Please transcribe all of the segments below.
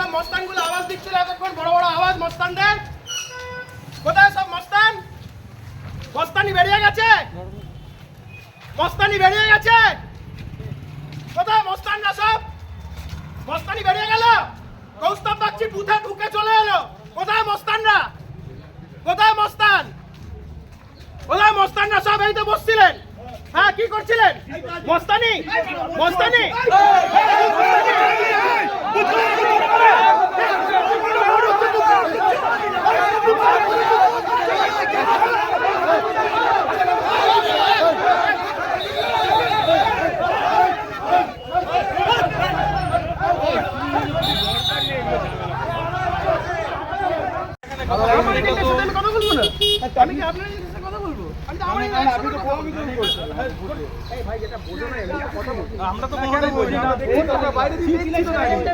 সব মস্তানগুলো আওয়াজ দিচ্ছিল এতক্ষণ, বড় বড় আওয়াজ মস্তানদের? কোথায় সব মস্তান? মস্তানি বেরিয়ে গেছে, মস্তানি বেরিয়ে গেছে। কোথায় মস্তানরা সব? মস্তানি বেরিয়ে গেল। কৌস্তব বাগচি বুথে ঢুকে চলে এলো। কোথায় মস্তানরা? কোথায় মস্তান? কোথায় মস্তানরা সব? এই তো বসছিলেন। হ্যাঁ, কি করছিলেন? মস্তানি মস্তানি আমি কি আপনার সাথে কথা বলবো? আমি তো আমার আমরা তো বাইরে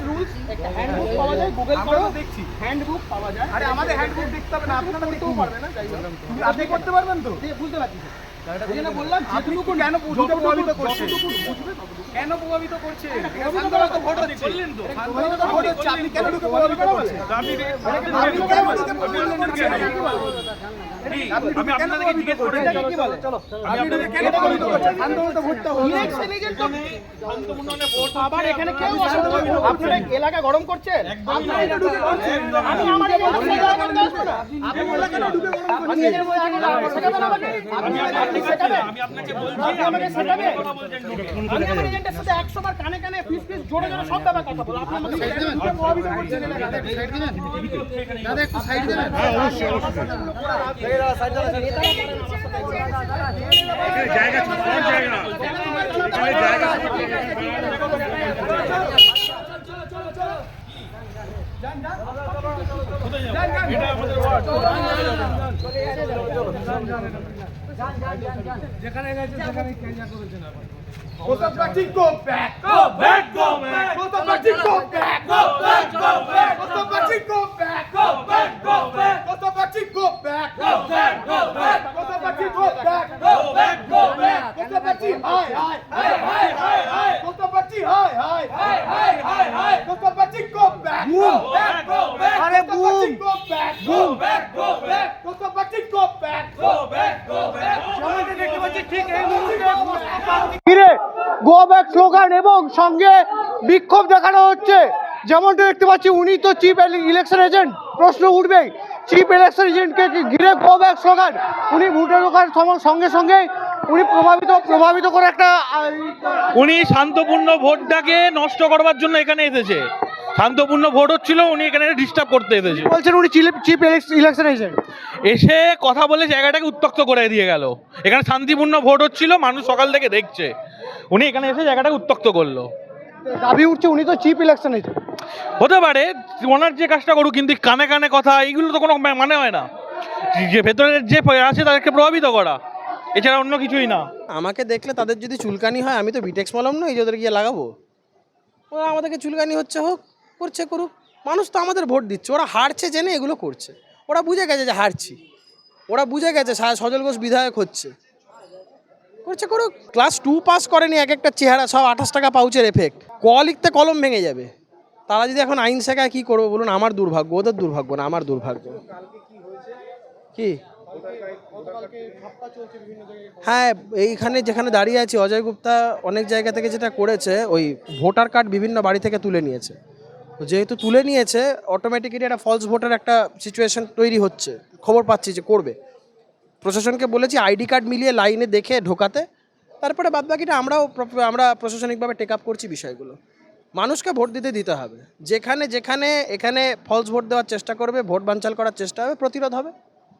রুলস একটা হ্যান্ডবুক পাওয়া যায়, গুগল করো দেখছি হ্যান্ডবুক পাওয়া যায়। আরে আমাদের হ্যান্ডবুক দেখতে হবে না, আপনারা দেখতেও পারবেন না। যাই হোক আপনি করতে পারবেন তো? বুঝতে পারছি স্যার, বললাম যেটুকু কেন প্রভাবিত করছে, কেন প্রভাবিত করছে? ভোট হচ্ছে, ভোট হচ্ছে, আপনি কেন ঢুকে প্রভাবিত করছেন? এলাকা গরম করছেন, কানে কানে পিস পিস জোরে জোরে সব ব্যাপার কথা বলো। আপনি আমাকে প্রভাবিত করছেন, একটু সাইড দেবেন। জায়গা যেখানে গেছে সেখানে ক্যাঞ্জা করেছেন। Kostab Bagchi, go back! Go back, go back! Kostab Bagchi, go back! Go back, go back! Kostab Bagchi, go back! Go back, go back! Kostab Bagchi, go back! Go back, go back! Kostab Bagchi, go back! Go back, go back! Kostab Bagchi, hi, hi! Hi, hi, hi, hi! Kostab Bagchi, hi, hi! Hi, hi, hi, hi! Kostab Bagchi, go back! Go back, go back! Are boom! Go back! Go back, go back! Kostab Bagchi, go back! Go back, go back! সবাইকে দেখতে পাচ্ছি ঠিক এই মুহূর্তে go back slogan এবং সঙ্গে বিক্ষোভ দেখানো হচ্ছে। যেমনটা দেখতে পাচ্ছি, উনি তো চিফ ইলেকশন এজেন্ট, প্রশ্ন উঠবেই চিফ ইলেকশন এজেন্টকে ঘিরে গো ব্যাক স্লোগান। উনি ভোটে ঢোকার সঙ্গে সঙ্গে উনি প্রভাবিত করে একটা উনি শান্তপূর্ণ ভোটটাকে নষ্ট করবার জন্য এখানে এসেছে। শান্তপূর্ণ ভোট হচ্ছিল, উনি এখানে ডিস্টার্ব করতে এসেছে। বলছেন উনি চিফ ইলেকশন এজেন্ট, এসে কথা বলে জায়গাটাকে উত্তক্ত করে দিয়ে গেল। এখানে শান্তিপূর্ণ ভোট হচ্ছিল, মানুষ সকাল থেকে দেখছে, উনি এখানে এসে জায়গাটাকে উত্তক্ত করলো। দাবি উঠছে উনি তো চিফ ইলেকশন এজেন্ট। হতে পারে ওনার যে কাজটা করুক, কিন্তু কানে কানে কথা এইগুলো তো কোনো মানে হয় না। যে ভেতরের যে আছে তাদেরকে প্রভাবিত করা, এছাড়া অন্য কিছুই না। আমাকে দেখলে তাদের যদি চুলকানি হয়, আমি তো বিটেক্স মলম নই যে ওদের গিয়ে লাগাবো। ওরা আমাদেরকে চুলকানি হচ্ছে হোক, করছে করুক। মানুষ তো আমাদের ভোট দিচ্ছে, ওরা হারছে জেনে এগুলো করছে। ওরা বুঝে গেছে যে হারছি, ওরা বুঝে গেছে সজল ঘোষ বিধায়ক হচ্ছে, করছে করুক। ক্লাস 2 পাস করেনি, এক একটা চেহারা সব 28 টাকা পাউচের এফেক্ট। ক লিখতে কলম ভেঙে যাবে। তারা যদি এখন আইন শেখায় কী করবো বলুন? আমার দুর্ভাগ্য, ওদের দুর্ভাগ্য না, আমার দুর্ভাগ্য। কি হ্যাঁ, এইখানে যেখানে দাঁড়িয়ে আছি, অজয় গুপ্তা অনেক জায়গা থেকে যেটা করেছে, ওই ভোটার কার্ড বিভিন্ন বাড়ি থেকে তুলে নিয়েছে। যেহেতু তুলে নিয়েছে, অটোমেটিক্যালি একটা ফলস ভোটার একটা সিচুয়েশন তৈরি হচ্ছে। খবর পাচ্ছি যে করবে। প্রশাসনকে বলেছি আইডি কার্ড মিলিয়ে লাইনে দেখে ঢোকাতে, তারপরে বাদবাকিটা আমরা প্রশাসনিকভাবে টেক আপ করছি বিষয়গুলো। মানুষকে ভোট দিতে হবে। যেখানে এখানে ফলস ভোট দেওয়ার চেষ্টা করবে, ভোট বানচাল করার চেষ্টা হবে, প্রতিরোধ হবে।